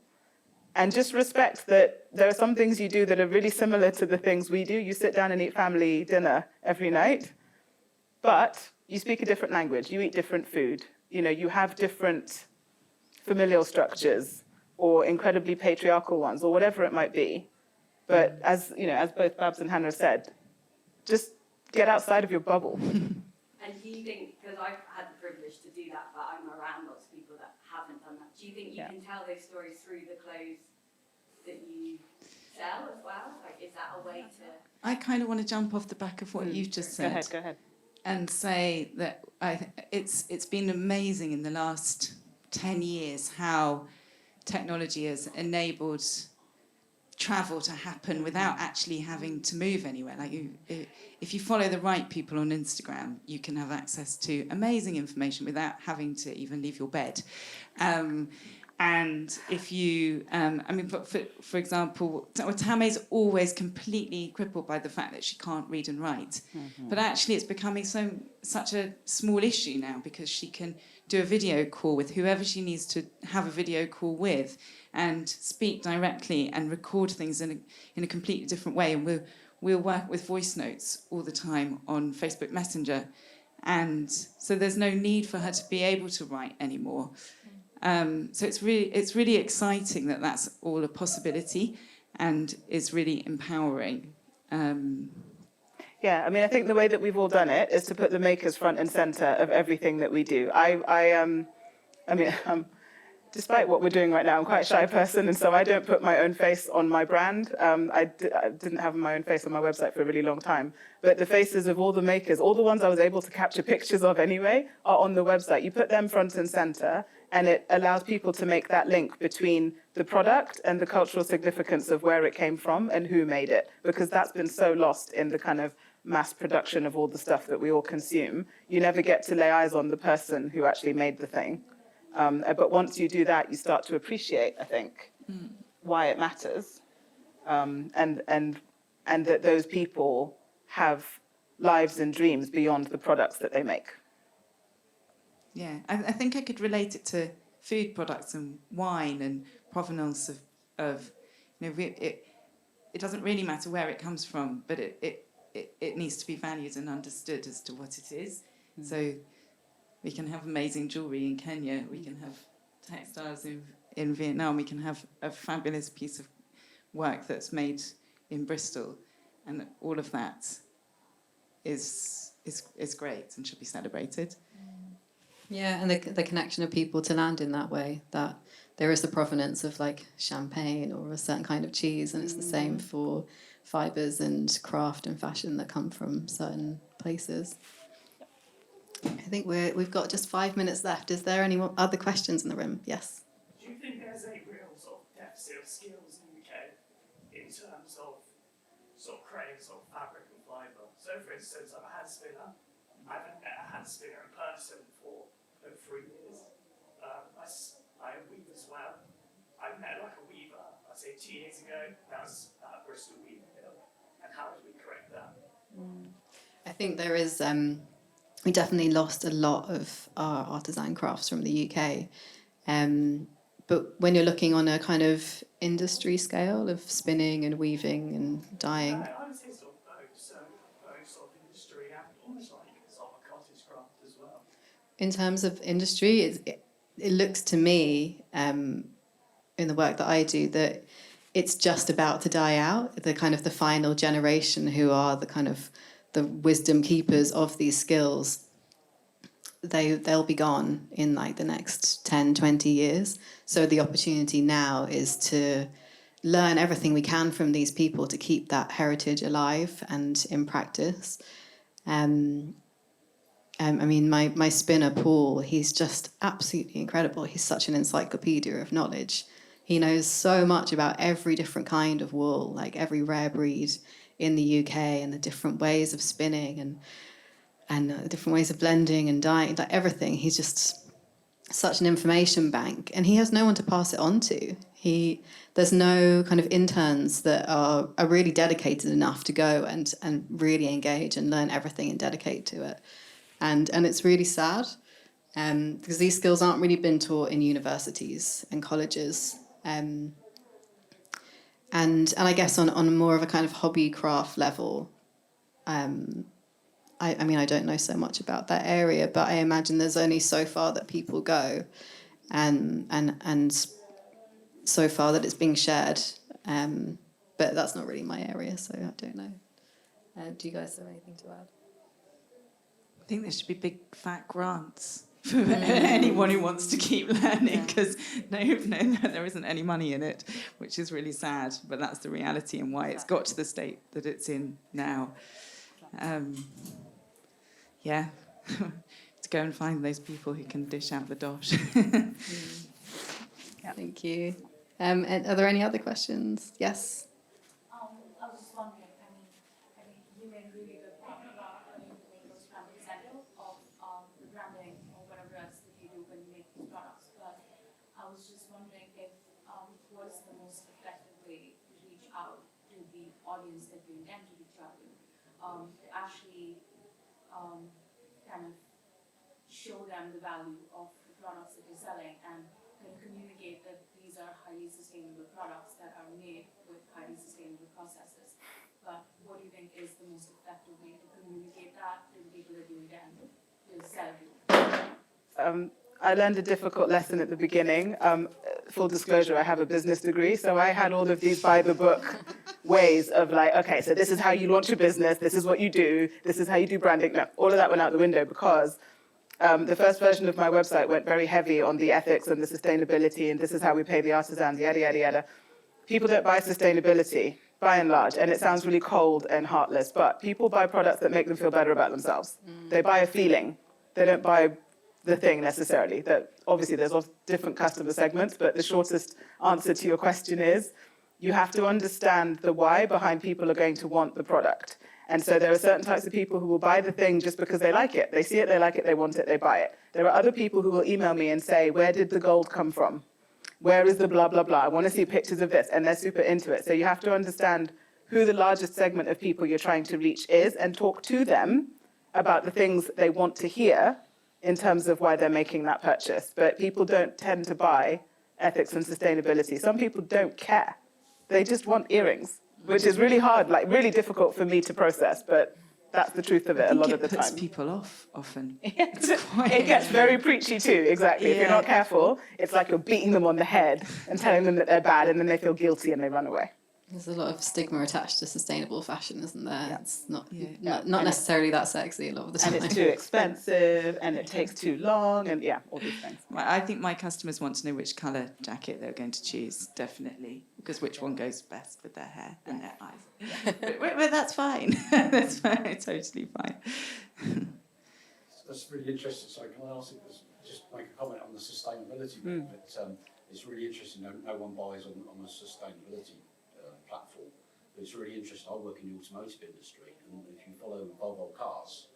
B: and just respect that there are some things you do that are really similar to the things we do. You sit down and eat family dinner every night, but you speak a different language, you eat different food, you have different familial structures or incredibly patriarchal ones or whatever it might be. But as both Babs and Hannah said, just get outside of your bubble.
G: And do you think, because I've had the privilege to do that, but I'm around lots of people that haven't done that, do you think you can tell those stories through the clothes that you sell as well? Like, is that a way to...
F: I kind of want to jump off the back of what you've just said.
B: Go ahead.
F: And say that it's been amazing in the last 10 years how technology has enabled travel to happen without actually having to move anywhere. Like if you follow the right people on Instagram, you can have access to amazing information without having to even leave your bed. And if you, for example, Tamay's always completely crippled by the fact that she can't read and write. Mm-hmm. But actually it's becoming such a small issue now because she can do a video call with whoever she needs to have a video call with and speak directly and record things in a completely different way. And we'll work with voice notes all the time on Facebook Messenger. And so there's no need for her to be able to write anymore. So it's really exciting that that's all a possibility and is really empowering.
B: Yeah, I think the way that we've all done it is to put the makers front and center of everything that we do. despite what we're doing right now, I'm quite a shy person, and so I don't put my own face on my brand. I didn't have my own face on my website for a really long time. But the faces of all the makers, all the ones I was able to capture pictures of anyway, are on the website. You put them front and center, and it allows people to make that link between the product and the cultural significance of where it came from and who made it, because that's been so lost in the kind of mass production of all the stuff that we all consume. You never get to lay eyes on the person who actually made the thing. But once you do that, you start to appreciate, I think, why it matters, and that those people have lives and dreams beyond the products that they make.
F: Yeah, I think I could relate it to food products and wine and provenance of it doesn't really matter where it comes from, but it needs to be valued and understood as to what it is. So we can have amazing jewellery in Kenya, we can have textiles in Vietnam, we can have a fabulous piece of work that's made in Bristol, and all of that is great and should be celebrated.
A: Yeah, and the connection of people to land in that way, that there is the provenance of like champagne or a certain kind of cheese, and it's the same for fibres and craft and fashion that come from certain places. I think we've got just 5 minutes left. Is there any other questions in the room? Yes.
H: Do you think there's a real sort of deficit of skills in the UK in terms of sort of creating sort of fabric and fibre? So, for instance, I'm a hand spinner. I haven't met a hand spinner in person for over 3 years. I weave as well. I met like a weaver, I'd say 2 years ago. That was Bristol Weaving Mill. And how did we correct that?
A: I think there is, we definitely lost a lot of our artisan crafts from the UK. But when you're looking on a kind of industry scale of spinning and weaving and dyeing.
H: I would say sort of both. So both sort of industry and almost like sort of a cottage craft as well.
A: In terms of industry, it looks to me, in the work that I do, that it's just about to die out. The kind of the final generation who are the kind of the wisdom keepers of these skills, they'll be gone in like the next 10, 20 years. So the opportunity now is to learn everything we can from these people to keep that heritage alive and in practice. I mean, my spinner, Paul, he's just absolutely incredible. He's such an encyclopedia of knowledge. He knows so much about every different kind of wool, like every rare breed in the UK, and the different ways of spinning and different ways of blending and dyeing, like everything. He's just such an information bank, and he has no one to pass it on to. There's no kind of interns that are really dedicated enough to go and really engage and learn everything and dedicate to it. And it's really sad, because these skills aren't really been taught in universities and colleges. And I guess on more of a kind of hobby craft level, I mean, I don't know so much about that area, but I imagine there's only so far that people go, and so far that it's being shared. But that's not really my area, so I don't know. Do you guys have anything to add?
F: I think there should be big fat grants for anyone who wants to keep learning, because no, there isn't any money in it, which is really sad, but that's the reality and why it's got to the state that it's in now. Yeah, to go and find those people who can dish out the dosh.
A: Thank you. And are there any other questions? Yes?
G: I was just wondering, I mean, you made a really good point about making those brand example of the branding or whatever else that you do when you make these products. But I was just wondering if what is the most effective way to reach out to the audience that you intend to reach out to actually kind of show them the value of the products that you're selling and kind of communicate that these are highly sustainable products that are made with highly sustainable processes. But what do you think is the most effective way to communicate that to the people that you intend to sell to?
B: I learned a difficult lesson at the beginning. Full disclosure, I have a business degree, so I had all of these by-the-book ways of like, okay, so this is how you launch a business, this is what you do, this is how you do branding. No, all of that went out the window, because The first version of my website went very heavy on the ethics and the sustainability, and this is how we pay the artisans, yada, yada, yada. People don't buy sustainability, by and large, and it sounds really cold and heartless, but people buy products that make them feel better about themselves. They buy a feeling. They don't buy the thing necessarily. That obviously there's different customer segments, but the shortest answer to your question is you have to understand the why behind people are going to want the product. And so there are certain types of people who will buy the thing just because they like it. They see it, they like it, they want it, they buy it. There are other people who will email me and say, where did the gold come from? Where is the blah, blah, blah? I want to see pictures of this. And they're super into it. So you have to understand who the largest segment of people you're trying to reach is and talk to them about the things they want to hear in terms of why they're making that purchase. But people don't tend to buy ethics and sustainability. Some people don't care. They just want earrings, which is really hard, like really difficult for me to process, but that's the truth of it a lot of the
F: It puts
B: time.
F: people off often.
B: It gets very preachy too, exactly. If you're not careful, it's like you're beating them on the head and telling them that they're bad, and then they feel guilty and they run away.
A: There's a lot of stigma attached to sustainable fashion, isn't there?
B: Yeah.
A: It's not
F: Yeah.
A: not necessarily that sexy a lot of the time.
B: And it's too expensive, and it takes too long, and yeah, all these things.
F: I think my customers want to know which colour jacket they're going to choose, definitely, because which one goes best with their hair and their eyes. but that's fine. That's fine. It's totally fine.
I: That's really interesting. So can I ask you just make a comment on the sustainability bit? But, it's really interesting. No one buys on a sustainability platform. But it's really interesting. I work in the automotive industry, and if you follow Volvo cars,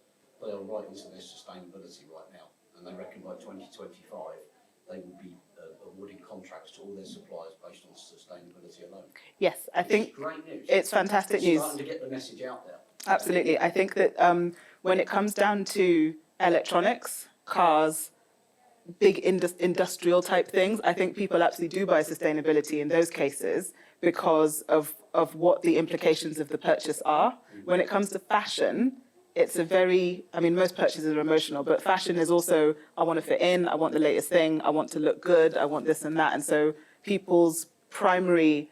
I: they are right into their sustainability right now. And they reckon by 2025, they will be awarding contracts to all their suppliers based on sustainability alone.
B: Yes, I think
I: It's great news.
B: it's fantastic news.
I: Starting to get the message out there.
B: Absolutely. I think that when it comes down to electronics, cars, big industrial type things, I think people absolutely do buy sustainability in those cases because of what the implications of the purchase are. When it comes to fashion, it's a very, I mean, most purchases are emotional, but fashion is also, I want to fit in, I want the latest thing, I want to look good, I want this and that. And so people's primary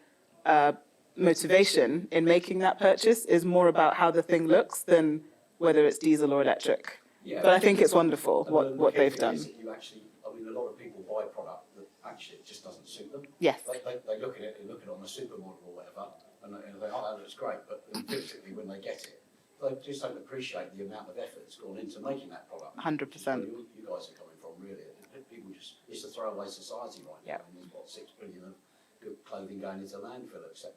B: motivation in making that purchase is more about how the thing looks than whether it's diesel or electric.
I: Yeah.
B: But I think it's wonderful
I: And
B: what
I: the
B: they've
I: thing
B: done.
I: is that you actually, I mean, a lot of people buy a product that actually it just doesn't suit them.
B: Yes.
I: They look at it, they look at it on a supermodel or whatever, and they think, oh, that looks great, but intrinsically when they get it, they just don't appreciate the amount of effort that's gone into making that product.
B: 100%.
I: Which is where you guys are coming from, really. People just, it's a throwaway society right now, and there's what, 6 billion of good clothing going into landfill, etc.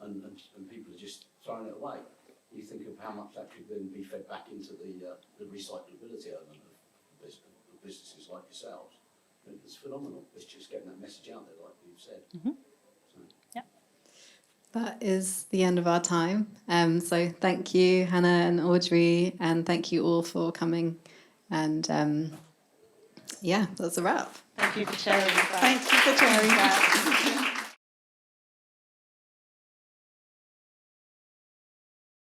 I: And people are just throwing it away. You think of how much that could then be fed back into the recyclability element of businesses like yourselves. It's phenomenal. It's just getting that message out there, like you've said.
B: Mm-hmm.
A: That is the end of our time. So thank you, Hannah and Audrey, and thank you all for coming. And yeah, that's a wrap.
B: Thank you for sharing that.
F: Thank you for sharing that.